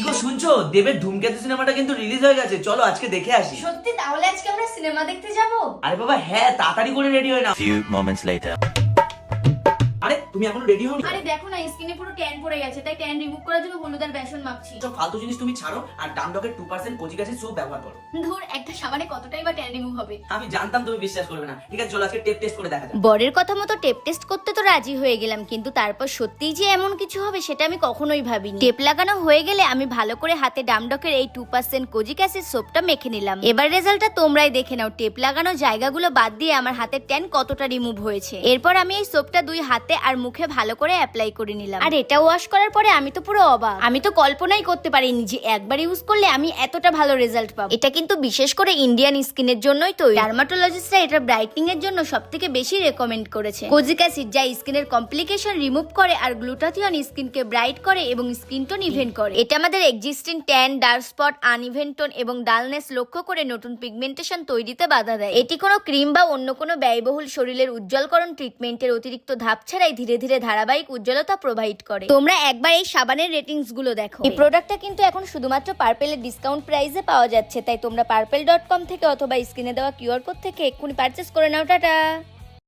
গো শুনছো, দেবের ধূমকেতু সিনেমাটা কিন্তু রিলিজ হয়ে গেছে, চলো আজকে দেখে আসি। সত্যি? তাহলে আজকে আমরা সিনেমা দেখতে যাব? আরে বাবা হ্যাঁ, তাড়াতাড়ি করে রেডি হয়ে নাও। Few moments later. আরে তুমি এখনো রেডি হওনি? আরে দেখো না, স্কিনে পুরো ট্যান পড়ে গেছে, তাই ট্যান রিমুভ করার জন্য হলুদ আর বেসন মাখছি। সব ফালতু জিনিস তুমি ছাড়ো আর ডামডকের 2% কোজিক অ্যাসিড সোপ ব্যবহার করো। ধুর, একটা সাবানে কতটাই বা ট্যান রিমুভ হবে। আমি জানতাম তুমি বিশ্বাস করবে না। ঠিক আছে চলো আজকে টেস্ট করে দেখা যাক। বরের কথা মতো টেপ টেস্ট করতে তো রাজি হয়ে গেলাম, কিন্তু তারপর সত্যিই যে এমন কিছু হবে সেটা আমি কখনোই ভাবিনি। টেপ লাগানো হয়ে গেলে আমি ভালো করে হাতে ডামডকের এই 2% কোজিক অ্যাসিড সোপটা মেখে নিলাম। এবার রেজাল্টটা তোমরাই দেখে নাও, টেপ লাগানো জায়গাগুলো বাদ দিয়ে আমার হাতের ট্যান কতটা রিমুভ হয়েছে। এরপর আমি এই সোপটা 2 হাতে আর মুখে ভালো করে অ্যাপ্লাই করে নিলাম। আর এটা ওয়াশ করার পরে আমি তো পুরো অবাক, আমি তো কল্পনাই করতে পারিনি যে একবার ইউজ করলে আমি এতটা ভালো রেজাল্ট পাবো। এটা কিন্তু বিশেষ করে ইন্ডিয়ান স্কিনের জন্যই তৈরি। ডার্মাটোলজিস্টরা এটা ব্রাইটনিং এর জন্য সবথেকে বেশি রেকমেন্ড করেছে। কোজিক অ্যাসিড যা স্কিনের কমপ্লিকেশন রিমুভ করে আর গ্লুটাথিয়ন স্কিনকে ব্রাইট করে এবং স্কিন টোন ইভেন করে। এটা আমাদের existing tan, dark spot, uneven tone এবং ডালনেস লক্ষ্য করে নতুন পিগমেন্টেশন তৈরিতে বাধা দেয়। এটি কোনো ক্রিম বা অন্য কোনো ব্যয়বহুল শরীরের উজ্জ্বলকরণ ট্রিটমেন্টের অতিরিক্ত ধাপ ছাড়াই ধীরে ধীরে ধারাবাহিক উজ্জ্বলতা প্রোভাইড করে। তোমরা একবার এই সাবানের রেটিংস গুলো দেখো। এই প্রোডাক্টটা কিন্তু এখন শুধুমাত্র পার্পেলের ডিসকাউন্ট প্রাইসে পাওয়া যাচ্ছে, তাই তোমরা purple.com থেকে অথবা স্ক্রিনে দেওয়া কিউআর কোড থেকে এক্ষুনি পারচেস করে নাও। টাটা।